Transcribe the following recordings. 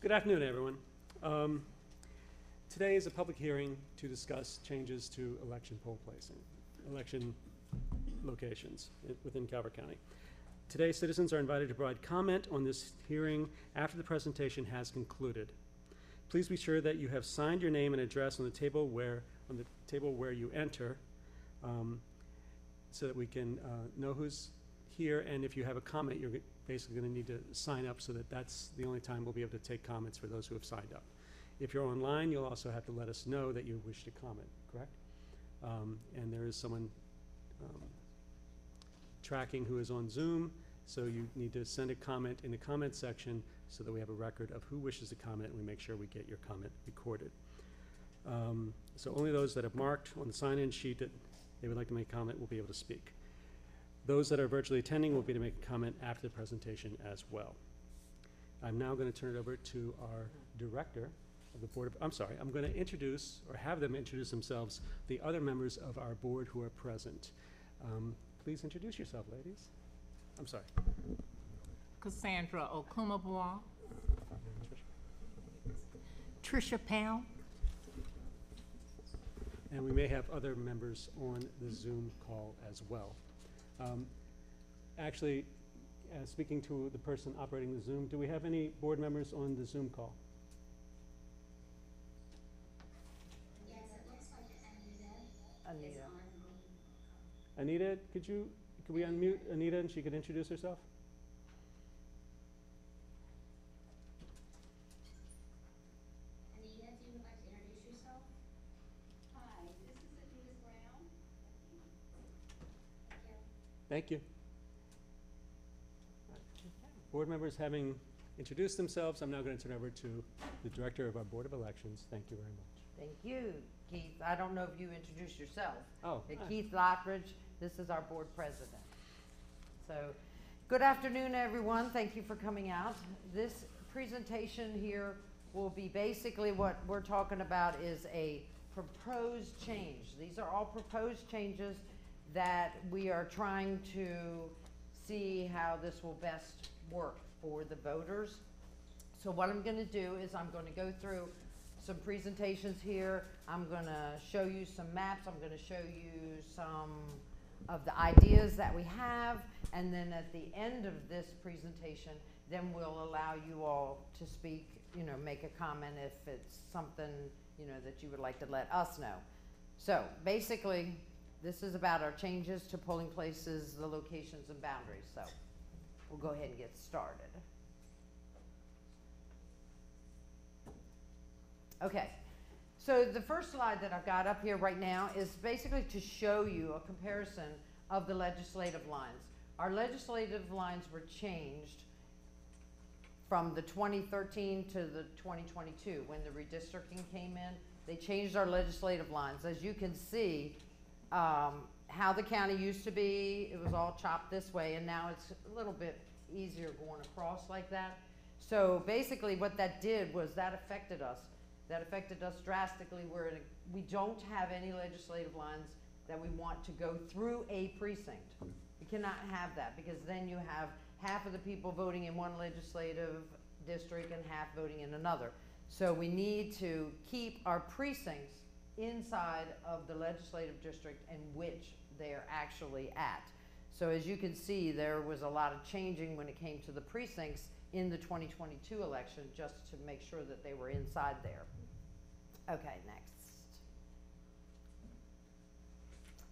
Good afternoon, everyone. Today is a public hearing to discuss changes to election poll placing, election locations within Calvert County. Today, citizens are invited to provide comment on this hearing after the presentation has concluded. Please be sure that you have signed your name and address on the table where you enter, so that we can know who's here. And if you have a comment, you're basically going to need to sign up, so that that's the only time we'll be able to take comments for those who have signed up. If you're online, you'll also have to let us know that you wish to comment, correct? And there is someone tracking who is on Zoom, so you need to send a comment in the comment section so that we have a record of who wishes to comment, and we make sure we get your comment recorded. So only those that have marked on the sign-in sheet that they would like to make a comment will be able to speak. Those that are virtually attending will be able to make a comment after the presentation as well. I'm now going to turn it over to our director of the board. I'm going to introduce, or have them introduce themselves, the other members of our board who are present. Please introduce yourself, ladies. I'm sorry. Cassandra Okumabwa. Trisha Powell. And we may have other members on the Zoom call as well. Actually, speaking to the person operating the Zoom, do we have any board members on the Zoom call? Yes, it looks like Anita. Anita, could we unmute Anita and she could introduce herself? Anita, if you would like to introduce yourself. Hi, this is Anita Brown. Thank you. Board members having introduced themselves, I'm now going to turn over to the director of our Board of Elections. Thank you very much. Thank you, Keith. I don't know if you introduced yourself. Oh, hi. Keith Lockridge, this is our board president. So, good afternoon, everyone. Thank you for coming out. This presentation here will be basically what we're talking about is a proposed change. These are all proposed changes that we are trying to see how this will best work for the voters. So what I'm going to do is I'm going to go through some presentations here. I'm going to show you some maps. I'm going to show you some of the ideas that we have. And then at the end of this presentation, then we'll allow you all to speak, make a comment if it's something, that you would like to let us know. So basically, this is about our changes to polling places, the locations and boundaries. So we'll go ahead and get started. Okay, so the first slide that I've got up here right now is basically to show you a comparison of the legislative lines. Our legislative lines were changed from the 2013 to the 2022 when the redistricting came in. They changed our legislative lines. As you can see, how the county used to be, it was all chopped this way, and now it's a little bit easier going across like that. So basically what that did was that affected us. That affected us drastically, where we don't have any legislative lines that we want to go through a precinct. We cannot have that, because then you have half of the people voting in one legislative district and half voting in another. So we need to keep our precincts inside of the legislative district in which they're actually at. So as you can see, there was a lot of changing when it came to the precincts in the 2022 election, just to make sure that they were inside there. Okay, next.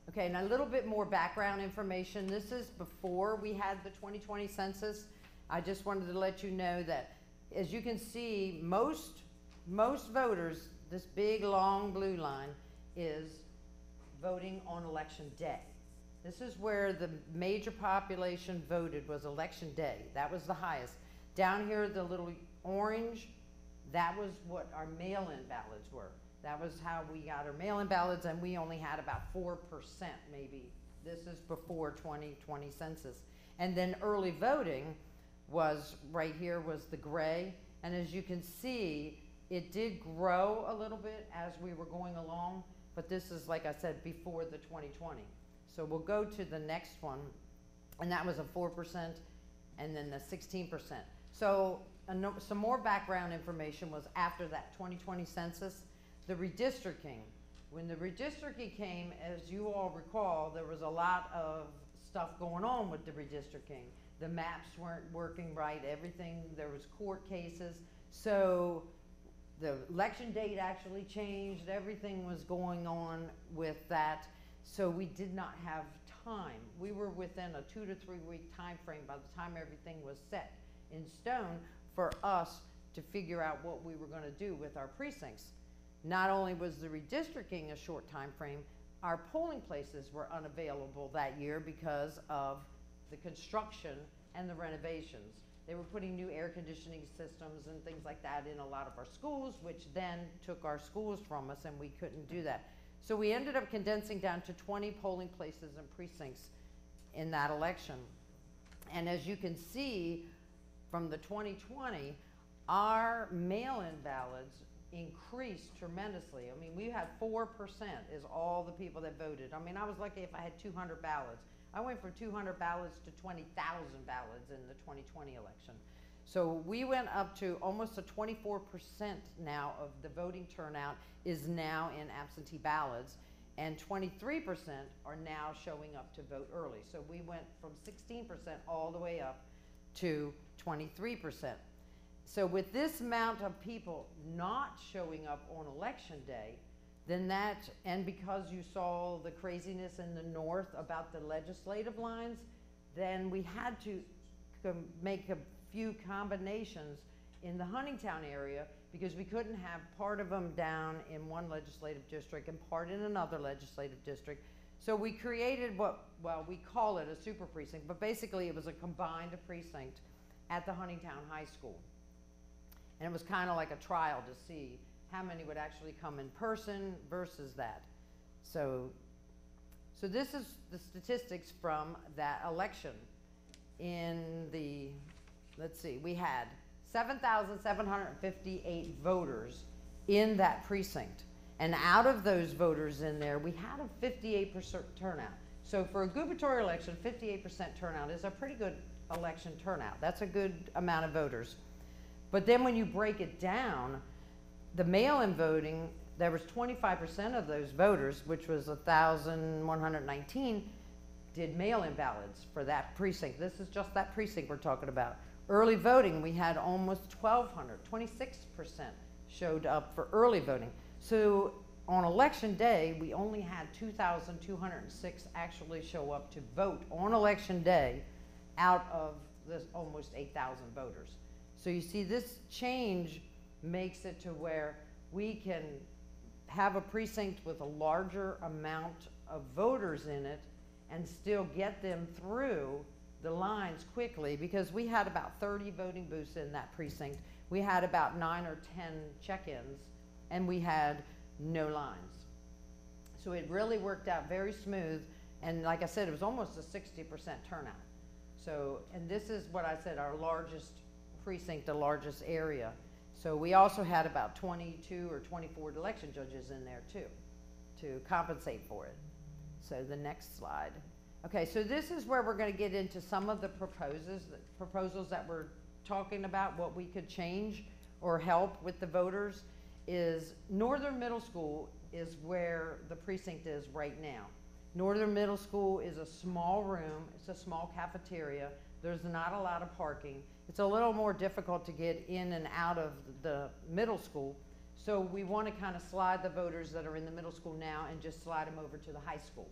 Okay, and a little bit more background information. This is before we had the 2020 census. I just wanted to let you know that, as you can see, most voters, this big long blue line, is voting on election day. This is where the major population voted, was election day. That was the highest. Down here, the little orange, that was what our mail-in ballots were. That was how we got our mail-in ballots, and we only had about 4% maybe. This is before 2020 census. And then early voting was, right here was the gray. And as you can see, it did grow a little bit as we were going along, but this is, like I said, before the 2020. So we'll go to the next one, and that was a 4%, and then the 16%. So some more background information was after that 2020 census, the redistricting. When the redistricting came, as you all recall, there was a lot of stuff going on with the redistricting. The maps weren't working right, everything, there was court cases. So the election date actually changed, everything was going on with that. So we did not have time. We were within a 2 to 3 week time frame by the time everything was set in stone for us to figure out what we were going to do with our precincts. Not only was the redistricting a short time frame, our polling places were unavailable that year because of the construction and the renovations. They were putting new air conditioning systems and things like that in a lot of our schools, which then took our schools from us, and we couldn't do that. So we ended up condensing down to 20 polling places and precincts in that election. And as you can see from the 2020, our mail-in ballots increased tremendously. I mean, we had 4% is all the people that voted. I mean, I was lucky if I had 200 ballots. I went from 200 ballots to 20,000 ballots in the 2020 election. So we went up to almost a 24% now of the voting turnout is now in absentee ballots, and 23% are now showing up to vote early. So we went from 16% all the way up to 23%. So with this amount of people not showing up on election day, then that, and because you saw the craziness in the north about the legislative lines, then we had to make a few combinations in the Huntingtown area because we couldn't have part of them down in one legislative district and part in another legislative district. So we created what, well, we call it a super precinct, but basically it was a combined precinct at the Huntingtown High School. And it was kind of like a trial to see how many would actually come in person versus that. So this is the statistics from that election. In the, let's see, we had 7,758 voters in that precinct. And out of those voters in there, we had a 58% turnout. So for a gubernatorial election, 58% turnout is a pretty good election turnout. That's a good amount of voters. But then when you break it down, the mail-in voting, there was 25% of those voters, which was 1,119, did mail-in ballots for that precinct. This is just that precinct we're talking about. Early voting, we had almost 1,200, 26% showed up for early voting. So on election day, we only had 2,206 actually show up to vote on election day out of this almost 8,000 voters. So you see, this change makes it to where we can have a precinct with a larger amount of voters in it and still get them through the lines quickly, because we had about 30 voting booths in that precinct. We had about 9 or 10 check-ins, and we had no lines. So it really worked out very smooth, and like I said, it was almost a 60% turnout. So, and this is what I said, our largest precinct, the largest area. So we also had about 22 or 24 election judges in there too, to compensate for it. So the next slide. Okay, so this is where we're going to get into some of the proposals that we're talking about, what we could change or help with the voters. Is Northern Middle School is where the precinct is right now. Northern Middle School is a small room, it's a small cafeteria, there's not a lot of parking. It's a little more difficult to get in and out of the middle school. So we want to kind of slide the voters that are in the middle school now and just slide them over to the high school,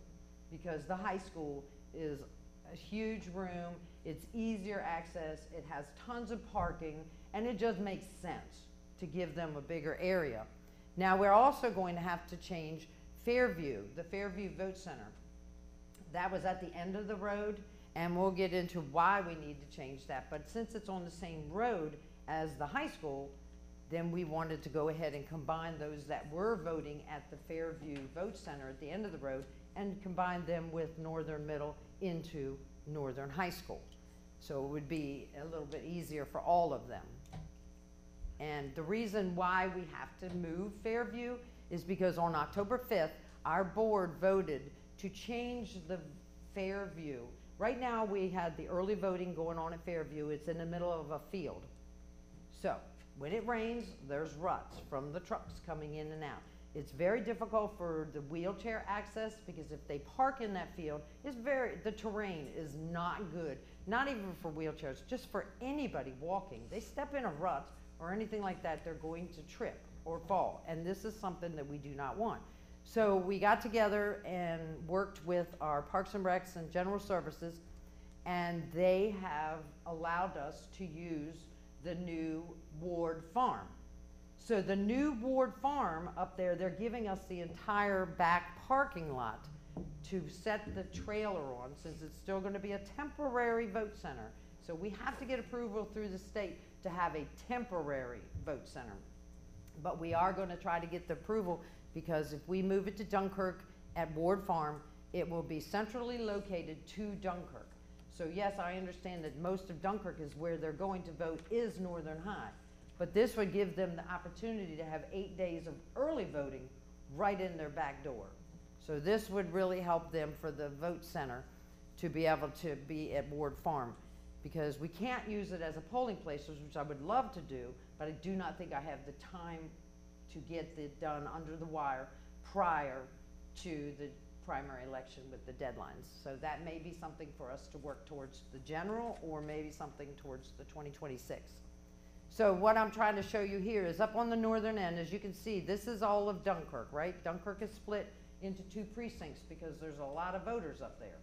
because the high school is a huge room, it's easier access, it has tons of parking, and it just makes sense to give them a bigger area. Now we're also going to have to change Fairview, the Fairview Vote Center. That was at the end of the road, and we'll get into why we need to change that. But since it's on the same road as the high school, then we wanted to go ahead and combine those that were voting at the Fairview Vote Center at the end of the road and combine them with Northern Middle into Northern High School. So it would be a little bit easier for all of them. And the reason why we have to move Fairview is because on October 5th, our board voted to change the Fairview. Right now we had the early voting going on at Fairview. It's in the middle of a field. So when it rains, there's ruts from the trucks coming in and out. It's very difficult for the wheelchair access because if they park in that field, the terrain is not good. Not even for wheelchairs, just for anybody walking. They step in a rut or anything like that, they're going to trip or fall. And this is something that we do not want. So we got together and worked with our Parks and Recs and General Services, and they have allowed us to use the new Ward Farm. So the new Ward Farm up there, they're giving us the entire back parking lot to set the trailer on, since it's still going to be a temporary vote center. So we have to get approval through the state to have a temporary vote center. But we are going to try to get the approval, because if we move it to Dunkirk at Ward Farm, it will be centrally located to Dunkirk. So yes, I understand that most of Dunkirk is where they're going to vote is Northern High. But this would give them the opportunity to have 8 days of early voting right in their back door. So this would really help them for the vote center to be able to be at Ward Farm, because we can't use it as a polling place, which I would love to do, but I do not think I have the time to get it done under the wire prior to the primary election with the deadlines. So that may be something for us to work towards the general, or maybe something towards the 2026. So what I'm trying to show you here is up on the northern end, as you can see, this is all of Dunkirk, right? Dunkirk is split into 2 precincts because there's a lot of voters up there.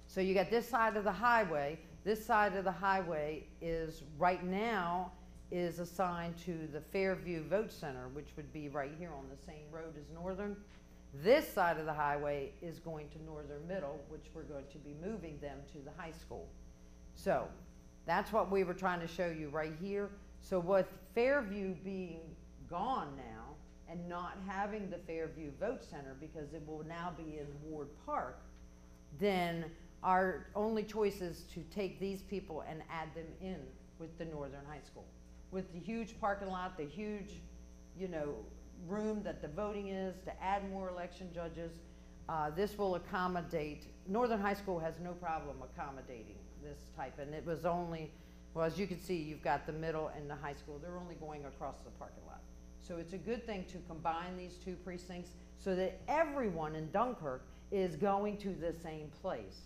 So you got this side of the highway. This side of the highway is right now is assigned to the Fairview Vote Center, which would be right here on the same road as Northern. This side of the highway is going to Northern Middle, which we're going to be moving them to the high school. So that's what we were trying to show you right here. So with Fairview being gone now and not having the Fairview Vote Center, because it will now be in Ward Park, then our only choice is to take these people and add them in with the Northern High School. With the huge parking lot, the huge, room that the voting is, to add more election judges, this will accommodate, Northern High School has no problem accommodating this type, and it was only, well, as you can see, you've got the middle and the high school, they're only going across the parking lot. So it's a good thing to combine these 2 precincts so that everyone in Dunkirk is going to the same place.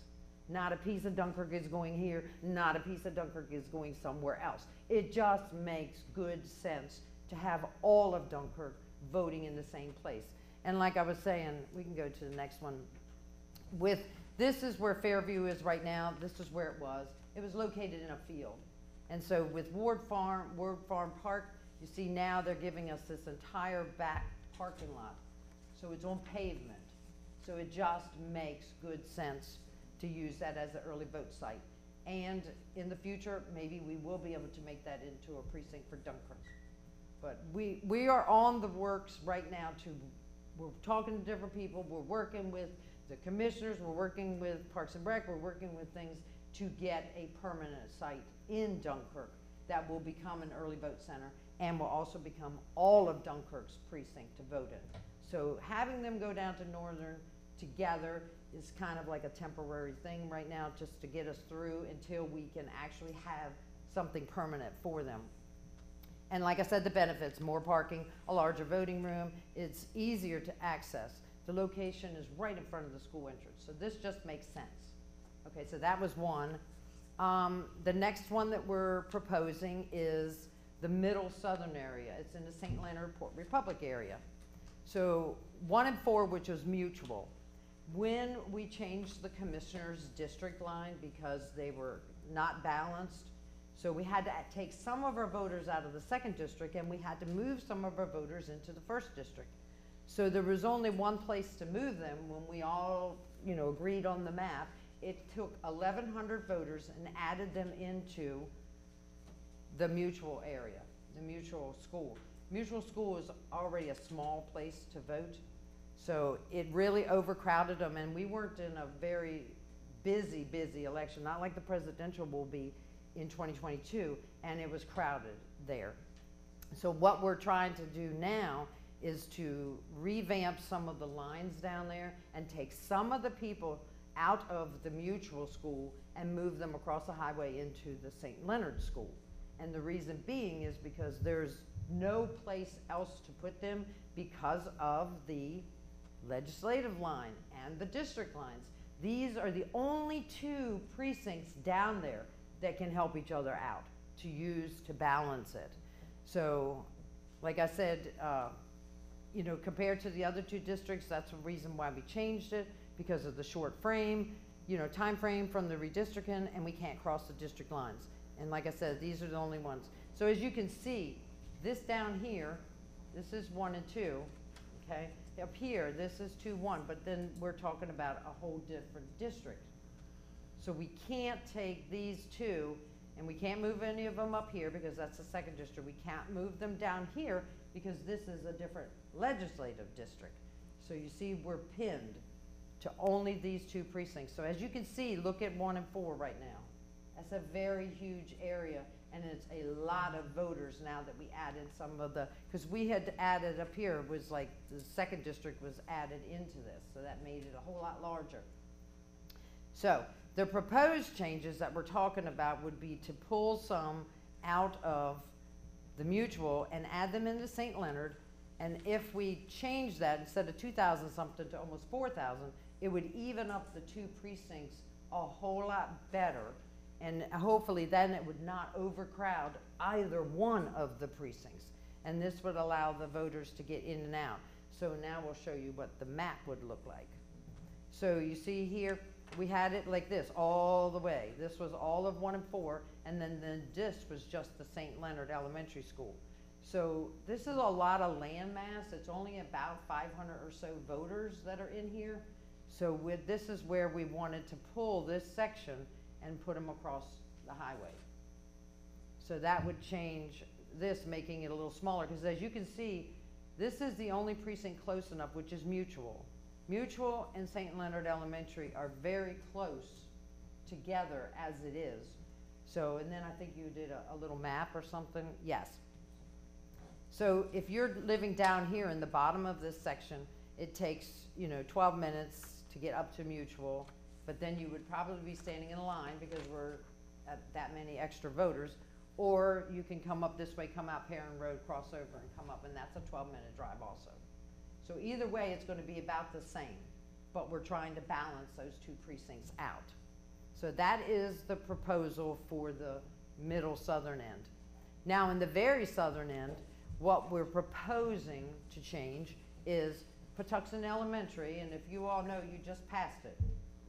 Not a piece of Dunkirk is going here, not a piece of Dunkirk is going somewhere else. It just makes good sense to have all of Dunkirk voting in the same place. And like I was saying, we can go to the next one. This is where Fairview is right now. This is where it was. It was located in a field. And so with Ward Farm Park, you see now they're giving us this entire back parking lot. So it's on pavement. So it just makes good sense to use that as an early vote site. And in the future, maybe we will be able to make that into a precinct for Dunkirk. But we are on the works right now we're talking to different people, we're working with the commissioners, we're working with Parks and Rec, we're working with things to get a permanent site in Dunkirk that will become an early vote center and will also become all of Dunkirk's precinct to vote in. So having them go down to Northern together is kind of like a temporary thing right now, just to get us through until we can actually have something permanent for them. And like I said, the benefits, more parking, a larger voting room, it's easier to access. The location is right in front of the school entrance, so this just makes sense. Okay, so that was one. The next one that we're proposing is the middle southern area. It's in the St. Leonard Port Republic area. So 1 and 4, which was mutual. When we changed the commissioner's district line because they were not balanced, so we had to take some of our voters out of the 2nd district and we had to move some of our voters into the 1st district. So there was only one place to move them when we all, agreed on the map. It took 1,100 voters and added them into the mutual area, the mutual school. Mutual school is already a small place to vote. So it really overcrowded them, and we weren't in a very busy election, not like the presidential will be in 2022, and it was crowded there. So what we're trying to do now is to revamp some of the lines down there and take some of the people out of the mutual school and move them across the highway into the St. Leonard School. And the reason being is because there's no place else to put them because of the legislative line and the district lines. These are the only two precincts down there that can help each other out to use to balance it. So, like I said, you know, compared to the other two districts, that's the reason why we changed it, because of the short frame, you know, time frame from the redistricting, and we can't cross the district lines. And like I said, these are the only ones. So as you can see, this down here, this is 1 and 2, okay? Up here, this is 2, 1, but then we're talking about a whole different district. So we can't take these two, and we can't move any of them up here because that's the second district. We can't move them down here because this is a different legislative district. So you see, we're pinned to only these two precincts. So as you can see, look at 1 and 4 right now. That's a very huge area, and it's a lot of voters now that we added some of the, because we had added up here, was like the second district was added into this, so that made it a whole lot larger. So the proposed changes that we're talking about would be to pull some out of the mutual and add them into St. Leonard, and if we change that instead of 2,000 something to almost 4,000, it would even up the two precincts a whole lot better. And hopefully then it would not overcrowd either one of the precincts. And this would allow the voters to get in and out. So now we'll show you what the map would look like. So you see here, we had it like this all the way. This was all of 1 and 4, and then this was just the St. Leonard Elementary School. So this is a lot of land mass. It's only about 500 or so voters that are in here. So this is where we wanted to pull this section and put them across the highway. So that would change this, making it a little smaller, because as you can see, this is the only precinct close enough, which is Mutual. Mutual and St. Leonard Elementary are very close together as it is. So, and then I think you did a little map or something. Yes. So if you're living down here in the bottom of this section, it takes, you know, 12 minutes to get up to Mutual, but then you would probably be standing in a line because we're at that many extra voters, or you can come up this way, come out Perrin Road, cross over and come up, and that's a 12-minute drive also. So either way, it's going to be about the same, but we're trying to balance those two precincts out. So that is the proposal for the middle southern end. Now in the very southern end, what we're proposing to change is Patuxent Elementary, and if you all know, you just passed it,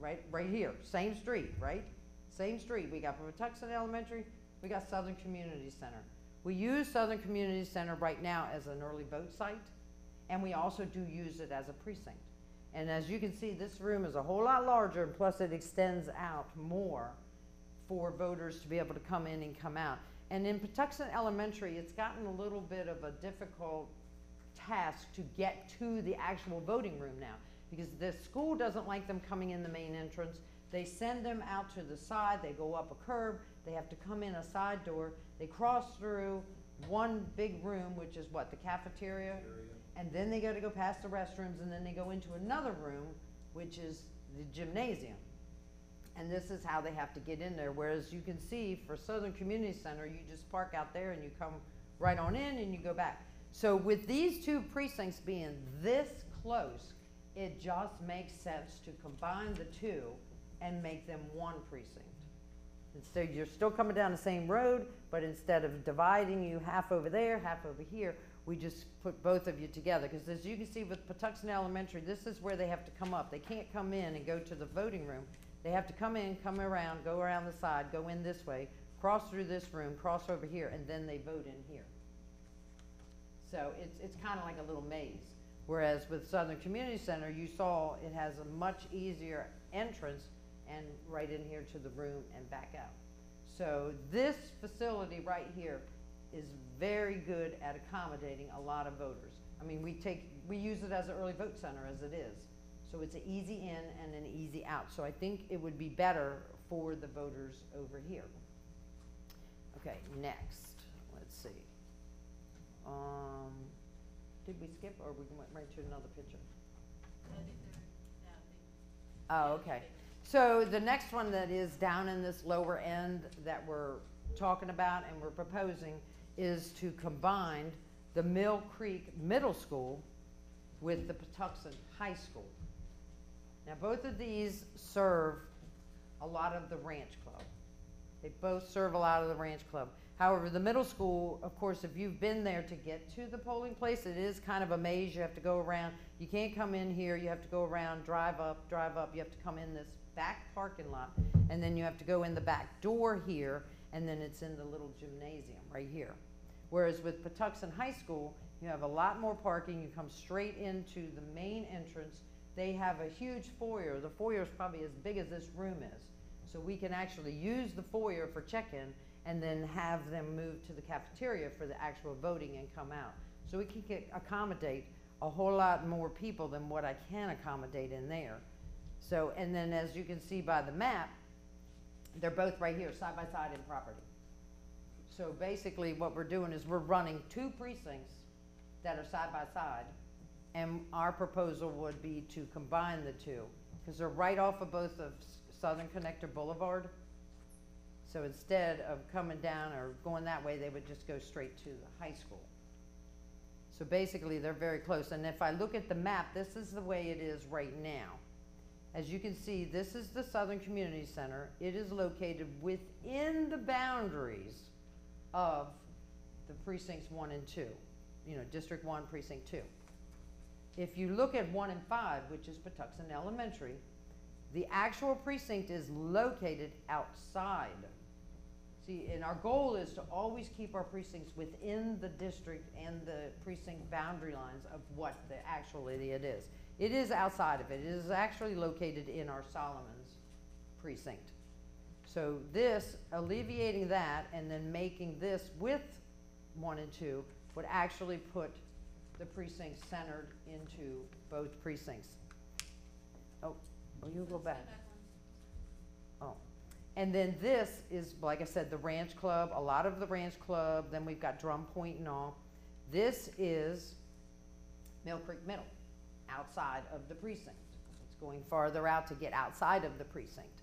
right here, same street, right? Same street. We got Patuxent Elementary, we got Southern Community Center. We use Southern Community Center right now as an early vote site, and we also do use it as a precinct. And as you can see, this room is a whole lot larger, and plus it extends out more for voters to be able to come in and come out. And in Patuxent Elementary, it's gotten a little bit of a difficult task to get to the actual voting room now, because the school doesn't like them coming in the main entrance. They send them out to the side, they go up a curb, they have to come in a side door, they cross through one big room, which is what, the cafeteria? And then they got to go past the restrooms, and then they go into another room, which is the gymnasium. And this is how they have to get in there. Whereas you can see for Southern Community Center, you just park out there and you come right on in and you go back. So with these two precincts being this close, it just makes sense to combine the two and make them one precinct. And so you're still coming down the same road, but instead of dividing you half over there, half over here, we just put both of you together. Because as you can see with Patuxent Elementary, this is where they have to come up. They can't come in and go to the voting room. They have to come in, come around, go around the side, go in this way, cross through this room, cross over here, and then they vote in here. So it's kind of like a little maze. Whereas with Southern Community Center, you saw it has a much easier entrance and right in here to the room and back out. So this facility right here is very good at accommodating a lot of voters. I mean, we use it as an early vote center as it is. So it's an easy in and an easy out. So I think it would be better for the voters over here. Okay, next, let's see. Did we skip, or we went right to another picture? Oh, okay. So the next one that is down in this lower end that we're talking about and we're proposing is to combine the Mill Creek Middle School with the Patuxent High School. Now, both of these serve a lot of the Ranch Club. They both serve a lot of the Ranch Club. However, the middle school, of course, if you've been there to get to the polling place, it is kind of a maze. You have to go around. You can't come in here. You have to go around, drive up. You have to come in this back parking lot, and then you have to go in the back door here, and then it's in the little gymnasium right here. Whereas with Patuxent High School, you have a lot more parking. You come straight into the main entrance. They have a huge foyer. The foyer is probably as big as this room is. So we can actually use the foyer for check-in and then have them move to the cafeteria for the actual voting and come out. So we can accommodate a whole lot more people than what I can accommodate in there. So, and then as you can see by the map, they're both right here, side by side in property. So basically what we're doing is we're running 2 precincts that are side by side, and our proposal would be to combine the 2, because they're right off of both of Southern Connector Boulevard. So instead of coming down or going that way, they would just go straight to the high school. So basically they're very close. And if I look at the map, this is the way it is right now. As you can see, this is the Southern Community Center. It is located within the boundaries of the precincts 1 and 2, you know, District 1, Precinct 2. If you look at 1 and 5, which is Patuxent Elementary, the actual precinct is located outside. See, and our goal is to always keep our precincts within the district and the precinct boundary lines of what the actual idiot is. It is outside of it. It is actually located in our Solomon's precinct. So this, alleviating that and then making this with 1 and 2 would actually put the precincts centered into both precincts. Oh, you go back. Oh. And then this is, like I said, the Ranch Club, a lot of the Ranch Club, then we've got Drum Point and all. This is Mill Creek Middle, outside of the precinct. It's going farther out to get outside of the precinct.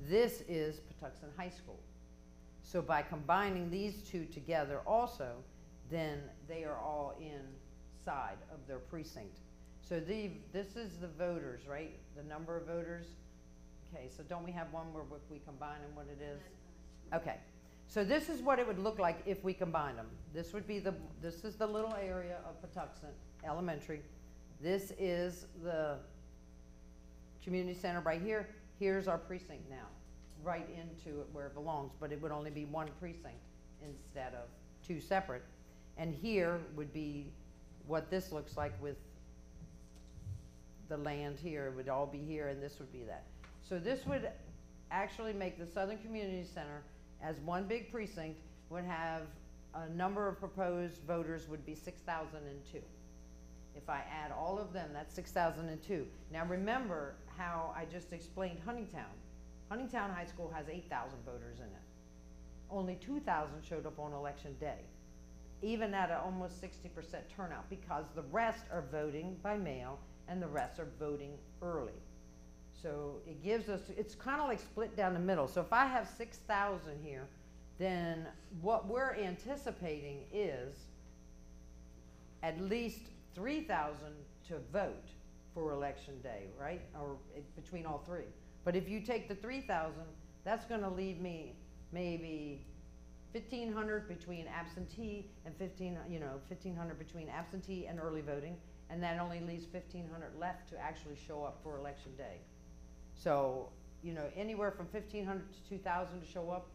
This is Patuxent High School. So by combining these 2 together also, then they are all inside of their precinct. So this is the voters, right? The number of voters. Okay, so don't we have one where we combine them, what it is? Okay, so this is what it would look like if we combine them. This would be this is the little area of Patuxent Elementary. This is the community center right here. Here's our precinct now, right into it where it belongs, but it would only be 1 precinct instead of 2 separate. And here would be what this looks like with the land here. It would all be here, and this would be that. So this would actually make the Southern Community Center as 1 big precinct, would have a number of proposed voters would be 6,002. If I add all of them, that's 6,002. Now remember how I just explained Huntingtown. Huntingtown High School has 8,000 voters in it. Only 2,000 showed up on election day, even at an almost 60% turnout, because the rest are voting by mail and the rest are voting early. So it gives us, it's kind of like split down the middle. So if I have 6,000 here, then what we're anticipating is at least 3,000 to vote for election day, right? Or between all 3. But if you take the 3,000, that's going to leave me maybe 1,500 between absentee and 1,500 between absentee and early voting, and that only leaves 1,500 left to actually show up for election day. So, you know, anywhere from 1,500 to 2,000 to show up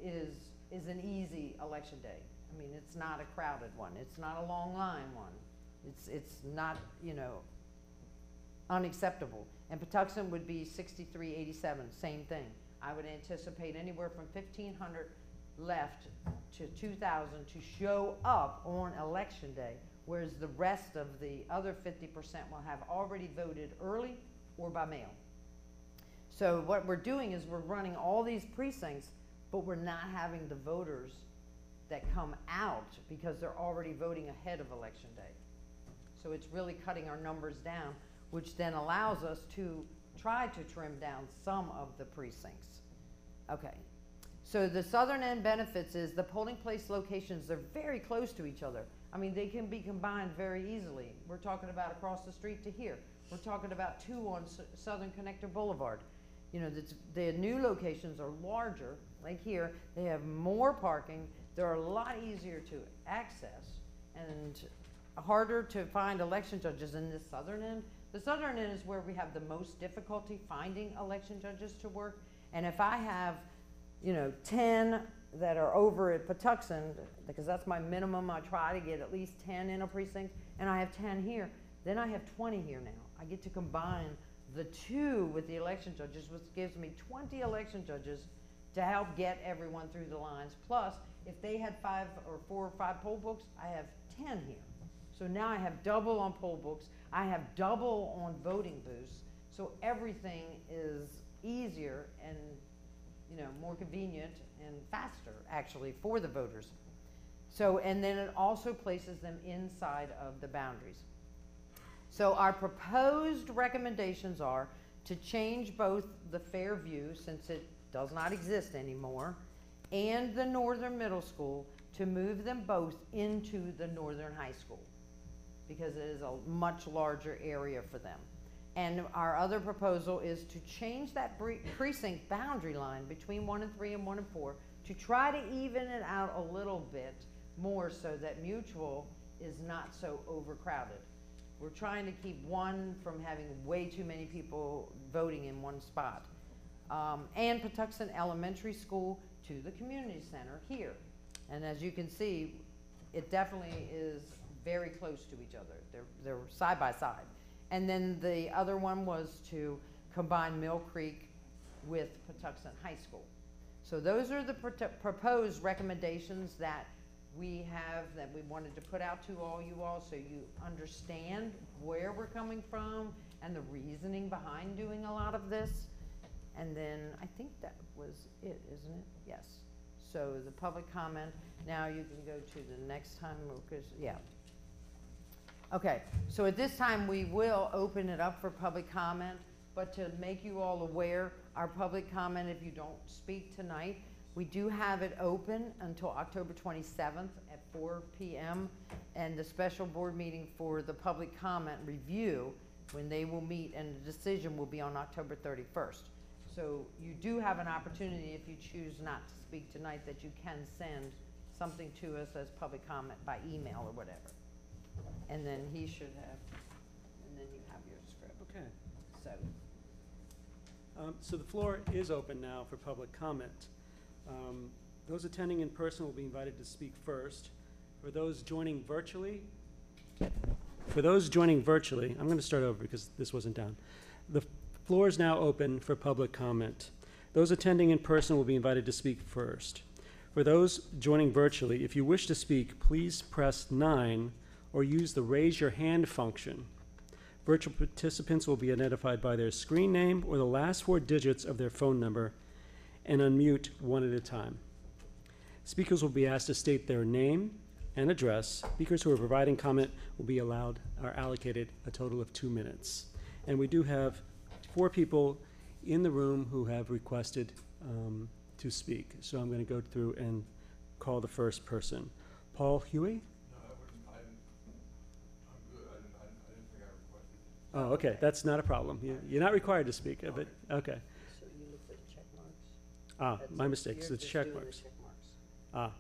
is an easy election day. I mean, it's not a crowded one. It's not a long line one. It's not, you know, unacceptable. And Patuxent would be 6387, same thing. I would anticipate anywhere from 1,500 left to 2,000 to show up on election day, whereas the rest of the other 50% will have already voted early or by mail. So what we're doing is we're running all these precincts, but we're not having the voters that come out because they're already voting ahead of election day. So it's really cutting our numbers down, which then allows us to try to trim down some of the precincts. Okay, So the southern end benefits is the polling place locations, they're very close to each other. I mean, they can be combined very easily. We're talking about across the street to here. We're talking about 2 on Southern Connector Boulevard. You know, the new locations are larger, like here. They have more parking. They're a lot easier to access and harder to find election judges in the southern end. The southern end is where we have the most difficulty finding election judges to work. And if I have, you know, 10 that are over at Patuxent, because that's my minimum, I try to get at least 10 in a precinct, and I have 10 here, then I have 20 here now. I get to combine the 2 with the election judges, which gives me 20 election judges to help get everyone through the lines. Plus, if they had 5 or 4 or 5 poll books, I have 10 here. So now I have double on poll books, I have double on voting booths, so everything is easier and, you know, more convenient and faster, actually, for the voters. So, and then it also places them inside of the boundaries. So our proposed recommendations are to change both the Fairview, since it does not exist anymore, and the Northern Middle School, to move them both into the Northern High School, because it is a much larger area for them. And our other proposal is to change that precinct boundary line between 1 and 3 and 1 and 4 to try to even it out a little bit more so that Mutual is not so overcrowded. We're trying to keep 1 from having way too many people voting in 1 spot. And Patuxent Elementary School to the community center here. And as you can see, it definitely is very close to each other. They're side by side. And then the other one was to combine Mill Creek with Patuxent High School. So those are the proposed recommendations that we have, that we wanted to put out to all you all, so you understand where we're coming from and the reasoning behind doing a lot of this. And then I think that was it, isn't it? Yes. So the public comment, now you can go to the next time, because, yeah. Okay, so at this time we will open it up for public comment, but to make you all aware, our public comment, if you don't speak tonight, we do have it open until October 27th at 4 p.m. and the special board meeting for the public comment review, when they will meet, and the decision will be on October 31st. So you do have an opportunity, if you choose not to speak tonight, that you can send something to us as public comment by email or whatever. And then he should have, and then you have your script. Okay. So, So the floor is open now for public comment. Those attending in person will be invited to speak first. For those joining virtually, I'm going to start over because this wasn't down. The floor is now open for public comment. Those attending in person will be invited to speak first. For those joining virtually, if you wish to speak, please press 9 or use the raise your hand function. Virtual participants will be identified by their screen name or the last 4 digits of their phone number and unmute one at a time. Speakers will be asked to state their name and address. Speakers who are providing comment will be allocated a total of 2 minutes. And we do have 4 people in the room who have requested to speak. So I'm going to go through and call the first person. Paul Huey? Oh, okay, that's not a problem. You're not required to speak, but, okay. so you look for the check marks? My mistake, You're so it's just check doing the marks. check marks.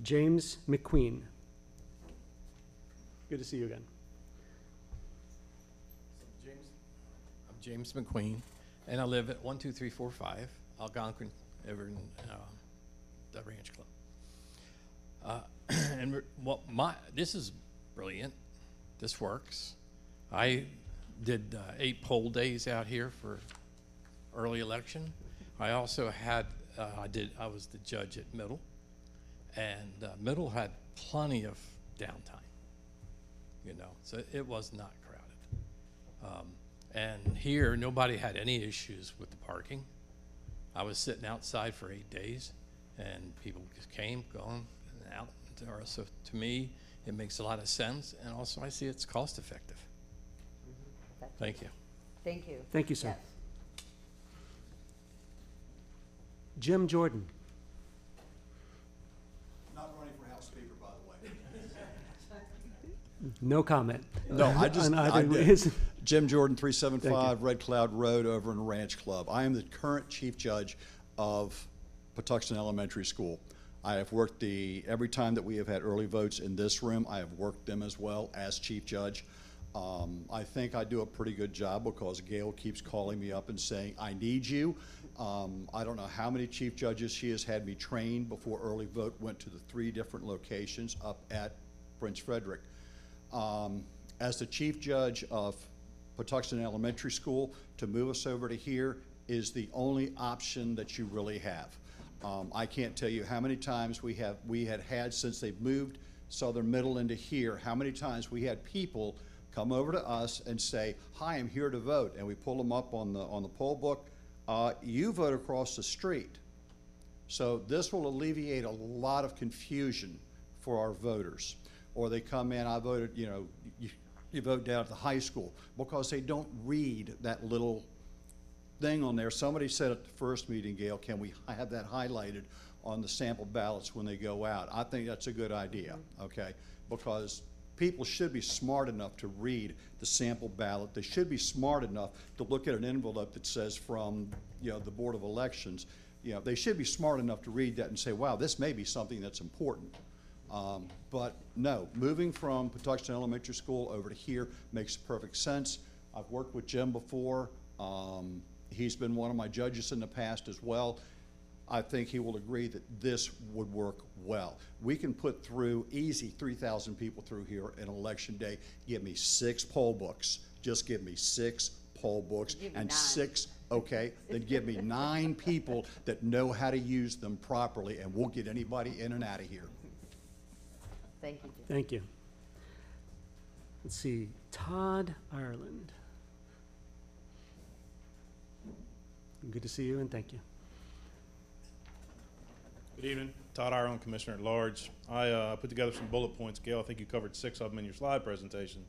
James McQueen. Good to see you again. I'm James McQueen, and I live at 12345 Algonquin over in the Ranch Club. This is brilliant. This works. I did 8 poll days out here for early election. I also had, I was the judge at Middle, and Middle had plenty of downtime, you know, so it was not crowded. And here, nobody had any issues with the parking. I was sitting outside for 8 days, and people just came, going, and out. So to me, it makes a lot of sense, and also I see it's cost effective. Thank you. Thank you. Thank you, sir. Yes. Jim Jordan. Not running for House Speaker, by the way. No comment. No, I just, on I either did. reason. Jim Jordan, Thank 375 Red Cloud Road over in Ranch Club. I am the current chief judge of Patuxent Elementary School. I have worked every time that we have had early votes in this room, I have worked them as well as chief judge. I think I do a pretty good job because Gail keeps calling me up and saying, I need you. I don't know how many chief judges she has had me train before early vote went to the 3 different locations up at Prince Frederick. As the chief judge of Patuxent Elementary School, to move us over to here is the only option that you really have. I can't tell you how many times we had since they've moved Southern Middle into here, how many times we had people come over to us and say, hi, I'm here to vote, and we pull them up on the poll book. You vote across the street. So this will alleviate a lot of confusion for our voters. Or they come in, I voted, you vote down at the high school, because they don't read that little thing on there. Somebody said at the first meeting, Gail, can we have that highlighted on the sample ballots when they go out? I think that's a good idea, okay? Because people should be smart enough to read the sample ballot. They should be smart enough to look at an envelope that says from, the Board of Elections. They should be smart enough to read that and say, wow, this may be something that's important. But no, moving from Patuxent Elementary School over to here makes perfect sense. I've worked with Jim before. He's been one of my judges in the past as well. I think he will agree that this would work well. We can put through easy 3,000 people through here in election day. Give me 6 poll books. Just give me 6 poll books and 6, okay, then give me 9 people that know how to use them properly, and we'll get anybody in and out of here. Thank you, Jim. Thank you. Let's see, Todd Ireland. Good to see you, and thank you. Good evening, Todd Ireland, Commissioner at Large. I put together some bullet points. Gail, I think you covered 6 of them in your slide presentation.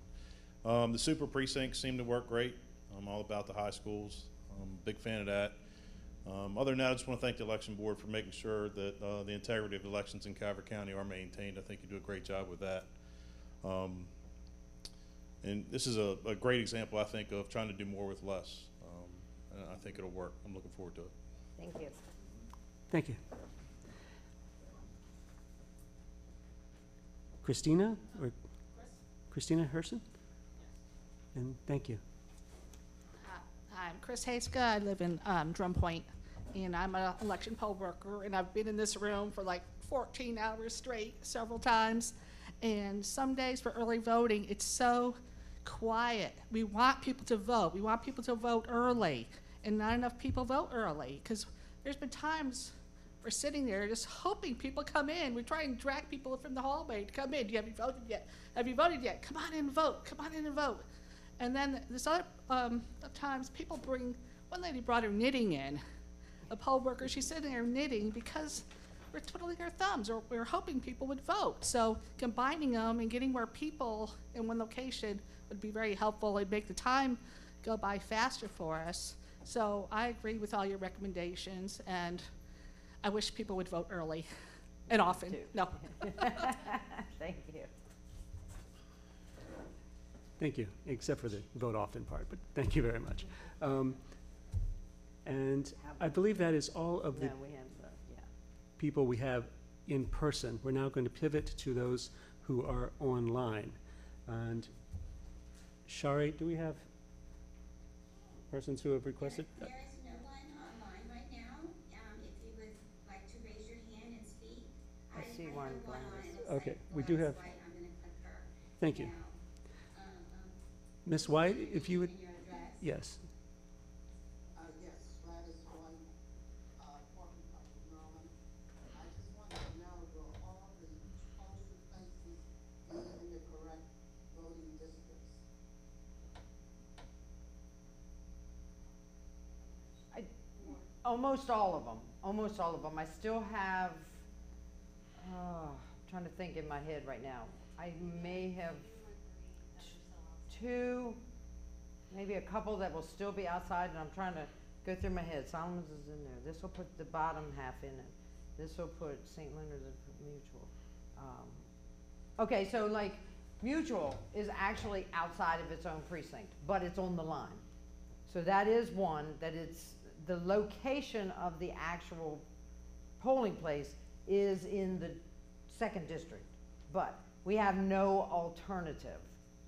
The super precincts seem to work great. I'm all about the high schools. I'm a big fan of that. Other than that, I just want to thank the election board for making sure that the integrity of the elections in Calvert County are maintained. I think you do a great job with that. And this is a great example, I think, of trying to do more with less. And I think it'll work. I'm looking forward to it. Thank you. Thank you. Christina, or Christina Herson? And thank you. Hi, I'm Chris Haska. I live in Drum Point, and I'm an election poll worker, and I've been in this room for like 14 hours straight several times. And some days for early voting, it's so quiet. We want people to vote. We want people to vote early, and not enough people vote early, because there's been times we're sitting there just hoping people come in. We try and drag people from the hallway to come in. Have you voted yet? Have you voted yet? Come on in and vote. Come on in and vote. And then there's other times people bring, one lady brought her knitting in, a poll worker. She's sitting there knitting because we're twiddling our thumbs, or we're hoping people would vote. So combining them and getting more people in one location would be very helpful. It'd make the time go by faster for us. So I agree with all your recommendations, and I wish people would vote early and often. Too. No. Thank you. Thank you, except for the vote often part, but thank you very much. And I believe that is all of the No, we have, yeah. people we have in person. We're now going to pivot to those who are online. And Shari, do we have persons who have requested? There is no one online right now. If you would like to raise your hand and speak. I see one, have one on. Gladys. It looks Okay, like we do Gladys have- White. I'm gonna click her Thank you. now. Ms. White, if you would, And your address. yes. Yes, Gladys White, Portland, Maryland. I just wanted to know, will all the polling places be in the correct voting districts? Almost all of them. Almost all of them. I still have, trying to think in my head right now. I may have 2, maybe a couple that will still be outside, and I'm trying to go through my head. Solomon's is in there. This will put the bottom half in it. This will put St. Leonard's and Mutual. Okay, so like Mutual is actually outside of its own precinct, but it's on the line. So that is one, that it's, the location of the actual polling place is in the second district. But we have no alternative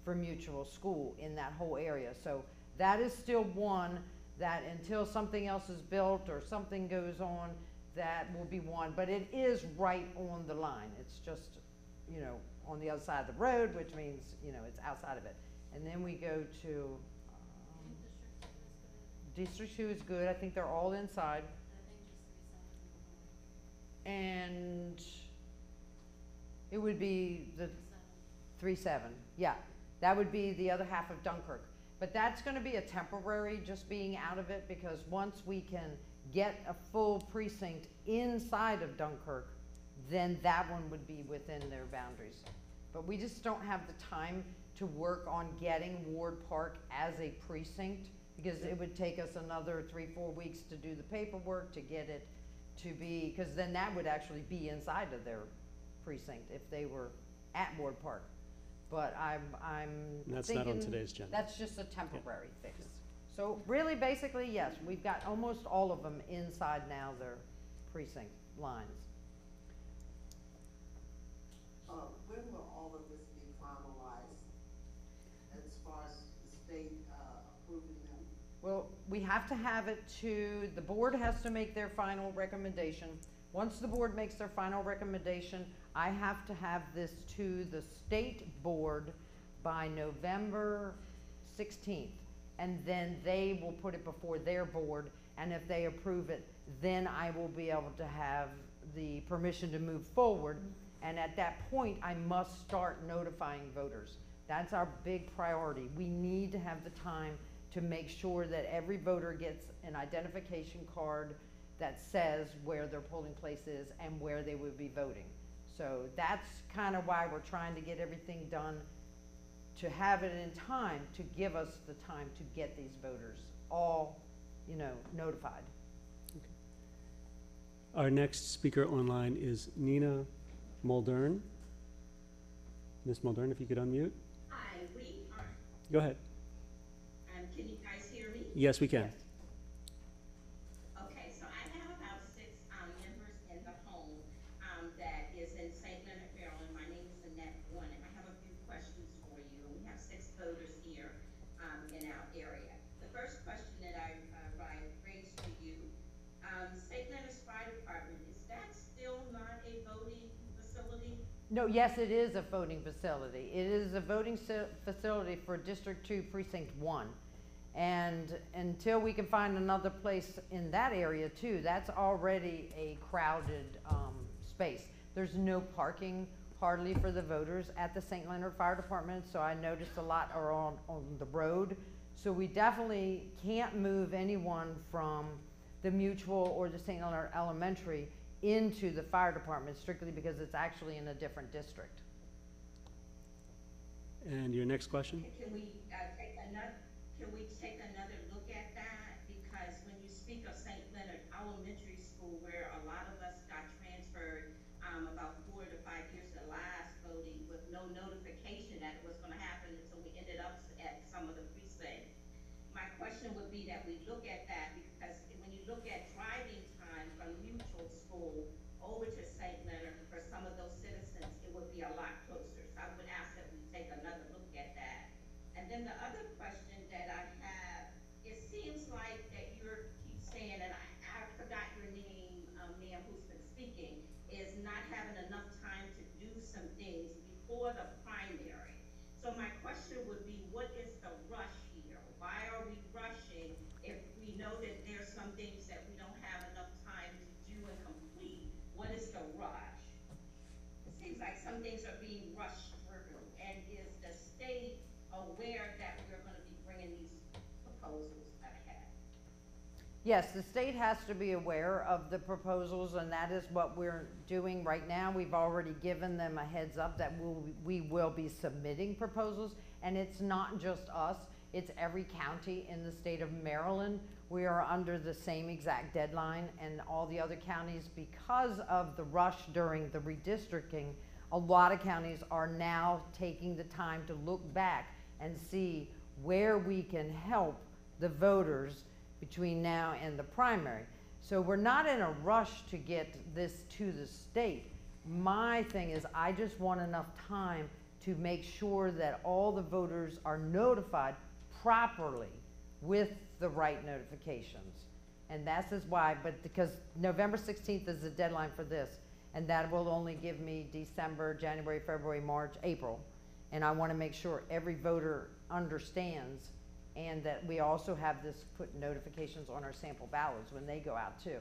for Mutual School in that whole area. So that is still one that until something else is built or something goes on, that will be one. But it is right on the line. It's just, you know, on the other side of the road, which means, you know, it's outside of it. And then we go to, District 2 is good. I think they're all inside. And it would be the 3-7. Yeah, that would be the other half of Dunkirk. But that's going to be a temporary just being out of it, because once we can get a full precinct inside of Dunkirk, then that one would be within their boundaries. But we just don't have the time to work on getting Ward Park as a precinct, because it would take us another 3-4 weeks to do the paperwork to get it to be, because then that would actually be inside of their precinct if they were at Ward Park. But I'm And that's thinking not on today's agenda. that's just a temporary fix. So really, basically, yes, we've got almost all of them inside now their precinct lines. When will all of this be finalized as far as the state approving them? Well, we have to have it to, the board has to make their final recommendation. Once the board makes their final recommendation, I have to have this to the state board by November 16th. And then they will put it before their board, and if they approve it, then I will be able to have the permission to move forward. And at that point, I must start notifying voters. That's our big priority. We need to have the time to make sure that every voter gets an identification card that says where their polling place is and where they would be voting. So that's kind of why we're trying to get everything done, to have it in time to give us the time to get these voters all, you know, notified. Our next speaker online is Nina Muldoon. Ms. Muldoon, if you could unmute. Hi, we are, Go ahead. can you guys hear me? Yes, we can. Okay, so I have about 6 members in the home that is in St. Leonard, Maryland. My name is Annette One, and I have a few questions for you. We have 6 voters here in our area. The first question that I raised to you, St. Leonard's Fire Department, is that still not a voting facility? No, yes, it is a voting facility. It is a voting facility for District 2, Precinct 1. And until we can find another place in that area too, that's already a crowded space. There's no parking hardly for the voters at the St. Leonard Fire Department, so I noticed a lot are on the road. So we definitely can't move anyone from the Mutual or the St. Leonard Elementary into the fire department, strictly because it's actually in a different district. And your next question? Can we take another look at that? Because when you speak of St. Leonard Elementary School, where a lot of us got transferred about 4 to 5 years the last voting with no notification that it was going to happen until we ended up at some of the precincts. My question would be that we look at that, because when you look at driving time from Mutual School over to St. Leonard, for some of those citizens, it would be a lot closer. So I would ask that we take another look at that. And then the other question that I have, it seems like that you keep saying, and I forgot your name, ma'am, who's been speaking, is not having enough time to do some things before the primary. So my question would be, what is the rush here? Why are we rushing if we know that there's some things that we don't have enough time to do and complete? What is the rush? It seems like some things are being rushed through. And is the state aware that we're going to be bringing these proposals ahead? Yes, the state has to be aware of the proposals, and that is what we're doing right now. We've already given them a heads up that we will be submitting proposals, and it's not just us. It's every county in the state of Maryland. We are under the same exact deadline, and all the other counties, because of the rush during the redistricting, a lot of counties are now taking the time to look back and see where we can help the voters between now and the primary. So we're not in a rush to get this to the state. My thing is, I just want enough time to make sure that all the voters are notified properly with the right notifications. And that's is why, but because November 16th is the deadline for this, and that will only give me December, January, February, March, April. And I want to make sure every voter understands, and that we also have this put notifications on our sample ballots when they go out too.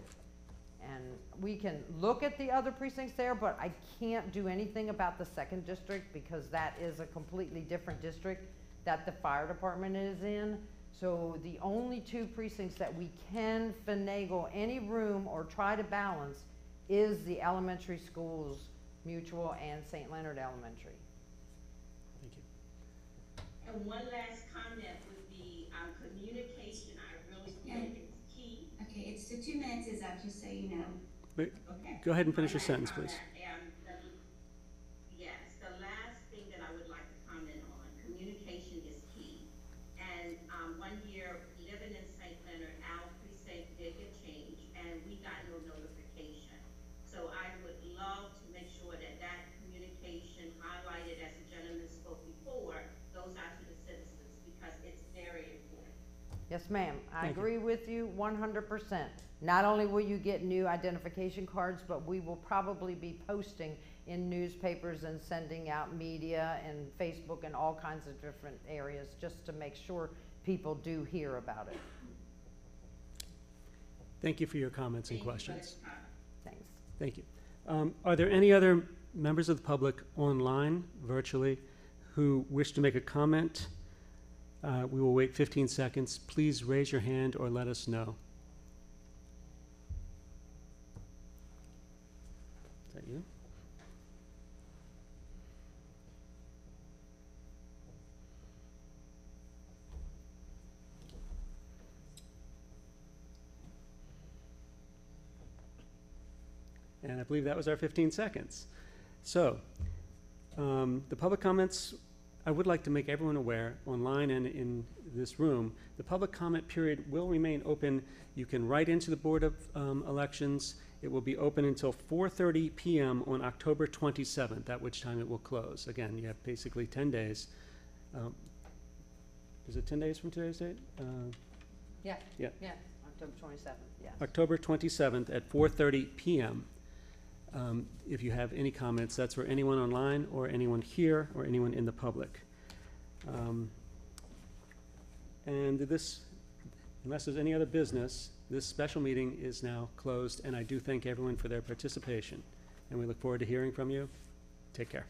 And we can look at the other precincts there, but I can't do anything about the 2nd district because that is a completely different district that the fire department is in. So the only 2 precincts that we can finagle any room or try to balance is the elementary schools, Mutual and St. Leonard Elementary. Thank you. And one last comment would be, communication, I really think it's key. Okay, it's the 2 minutes is up, just so you know. Wait, Okay. go ahead and finish your sentence, please. Yes, the last thing that I would like to comment on, communication is key. And, one year, living in St. Leonard, our precinct did get changed, and we got no notification. So I would love to make sure that that communication highlighted, as the gentleman spoke before, goes out to the citizens, because it's very important. Yes, ma'am. I Thank you. agree with you 100%. Not only will you get new identification cards, but we will probably be posting in newspapers and sending out media and Facebook and all kinds of different areas just to make sure people do hear about it. Thank you for your comments and Thank you for questions. the time. Thanks. Thank you. Are there any other members of the public online, virtually, who wish to make a comment? We will wait 15 seconds. Please raise your hand or let us know. Is that you? And I believe that was our 15 seconds. So, the public comments, I would like to make everyone aware, online and in this room, the public comment period will remain open. You can write into the Board of Elections. It will be open until 4:30 p.m. on October 27th, at which time it will close. Again, you have basically 10 days. Is it 10 days from today's date? Yeah. Yeah. Yeah. October 27th. Yes. October 27th at 4:30 p.m. If you have any comments, that's for anyone online or anyone here or anyone in the public. And this, unless there's any other business, this special meeting is now closed, and I do thank everyone for their participation. And we look forward to hearing from you. Take care.